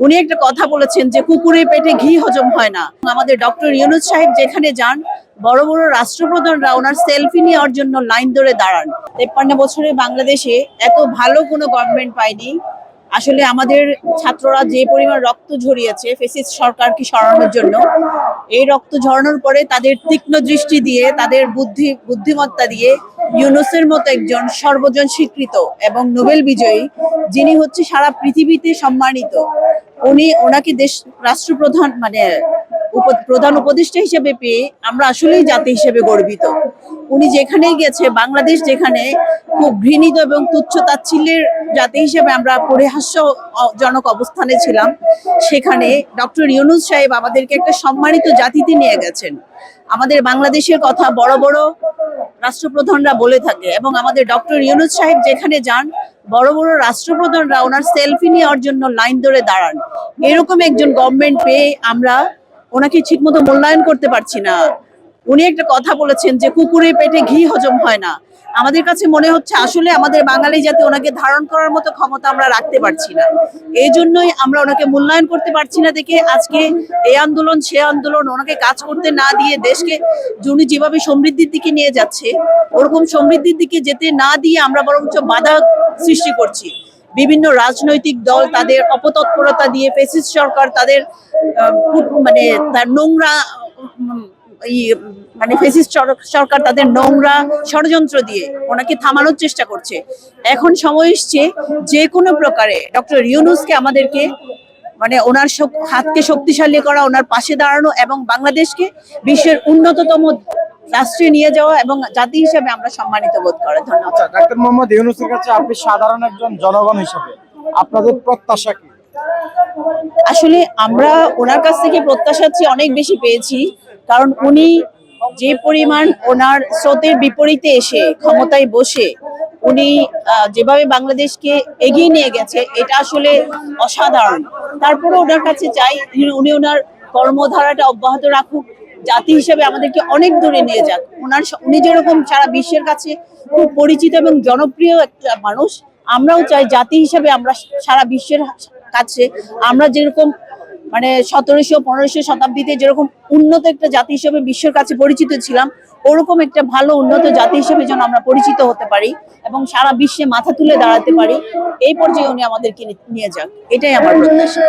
উনি একটা কথা বলেছেন যে কুকুরের পেটে ঘি হজম হয় না। আমাদের ডক্টর ইউনূস সাহেব যেখানে যান, বড় বড় রাষ্ট্রপ্রধানরা ওনার সেলফি নেওয়ার জন্য লাইন ধরে দাঁড়ান। 53 বছরে বাংলাদেশে এত ভালো কোনো গভর্নমেন্ট পাইনি। আসলে আমাদের ছাত্ররা যে পরিমাণ রক্ত ঝরিয়েছে ফ্যাসিস্ট সরকারকে সরানোর জন্য, এই রক্ত ঝরানোর পরে তাদের তীক্ষ্ণ দৃষ্টি দিয়ে, তাদের বুদ্ধিমত্তা দিয়ে ইউনূসের মতো একজন সর্বজন স্বীকৃত এবং নোবেল বিজয়ী, যিনি হচ্ছে সারা পৃথিবীতে সম্মানিত, ওনাকে রাষ্ট্রপ্রধান প্রধান উপদেষ্টা হিসেবে পেয়ে আমরা আসলেই জাতি হিসেবে গর্বিত। উনি যেখানেই গেছে, বাংলাদেশ যেখানে খুব ঘৃণিত এবং তুচ্ছ তাচ্ছিল্যের জাতি হিসেবে আমরা পরিহাস্যজনক অবস্থানে ছিলাম, সেখানে ডক্টর ইউনূস সাহেব আমাদেরকে একটা সম্মানিত জাতিতে নিয়ে গেছেন। আমাদের বাংলাদেশের কথা বড় বড় রাষ্ট্রপ্রধানরা বলে থাকে এবং আমাদের ডক্টর ইউনূস সাহেব যেখানে যান, বড় বড় রাষ্ট্রপ্রধানরা ওনার সেলফি নেওয়ার জন্য লাইন ধরে দাঁড়ান। এরকম একজন গভর্নমেন্ট পেয়ে আমরা ওনাকে ঠিকমতো মূল্যায়ন করতে পারছি না। উনি একটা কথা বলেছেন যে কুকুরের পেটে ঘি হজম হয় না। আমাদের কাছে মনে হচ্ছে আসলে আমাদের বাঙালি জাতি ওনাকে ধারণ করার মতো ক্ষমতা আমরা রাখতে পারছি না। এই জন্যই আমরা ওনাকে মূল্যায়ন করতে পারছি না দেখে আজকে এই আন্দোলন সে আন্দোলন, ওনাকে কাজ করতে না দিয়ে দেশকে উনি যেভাবে সমৃদ্ধির দিকে নিয়ে যাচ্ছে, ওরকম সমৃদ্ধির দিকে যেতে না দিয়ে আমরা বরঞ্চ বাধা সৃষ্টি করছি। বিভিন্ন রাজনৈতিক দল তাদের অপতৎপরতা দিয়ে, ফ্যাসিস্ট সরকার তাদের তার নোংরা ফ্যাসিস্ট সরকার তাদের নোংরা ষড়যন্ত্র দিয়ে ওনাকে থামানোর চেষ্টা করছে। এখন সময় এসছে যে কোনো প্রকারে ডক্টর ইউনূসকে আমাদেরকে ওনার হাতকে শক্তিশালী করা, ওনার পাশে দাঁড়ানো এবং বাংলাদেশকে বিশ্বের উন্নততম রাষ্ট্রে নিয়ে যাওয়া এবং জাতি হিসেবে আমরা সম্মানিত বোধ করা। ধন্যবাদ। ডাক্তার মোহাম্মদ ইউনূসের কাছে আপনি সাধারণ একজন জনগণ হিসেবে আপনাদের প্রত্যাশা কি? আসলে আমরা ওনার কাছ থেকে প্রত্যাশার চেয়ে অনেক বেশি পেয়েছি, কারণ উনি যে পরিমাণ ওনার স্রোতের বিপরীতে এসে ক্ষমতায় বসে উনি যেভাবে বাংলাদেশকে এগিয়ে নিয়ে গেছে, এটা আসলে অসাধারণ। তারপরে ওনার কাছে চাই উনি ওনার কর্মধারাটা অব্যাহত রাখুক, জাতি হিসেবে আমাদেরকে অনেক দূরে নিয়ে যাক। উনি যেরকম সারা বিশ্বের কাছে খুব পরিচিত এবং জনপ্রিয় একটা মানুষ, আমরাও চাই জাতি হিসেবে আমরা সারা বিশ্বের কাছে আমরা যেরকম 1700-1500 শতাব্দীতে যেরকম উন্নত একটা জাতি হিসেবে বিশ্বের কাছে পরিচিত ছিলাম, ওরকম একটা ভালো উন্নত জাতি হিসেবে যেন আমরা পরিচিত হতে পারি এবং সারা বিশ্বে মাথা তুলে দাঁড়াতে পারি, এই পর্যায়ে উনি আমাদেরকে নিয়ে যাক, এটাই আমার প্রত্যাশা।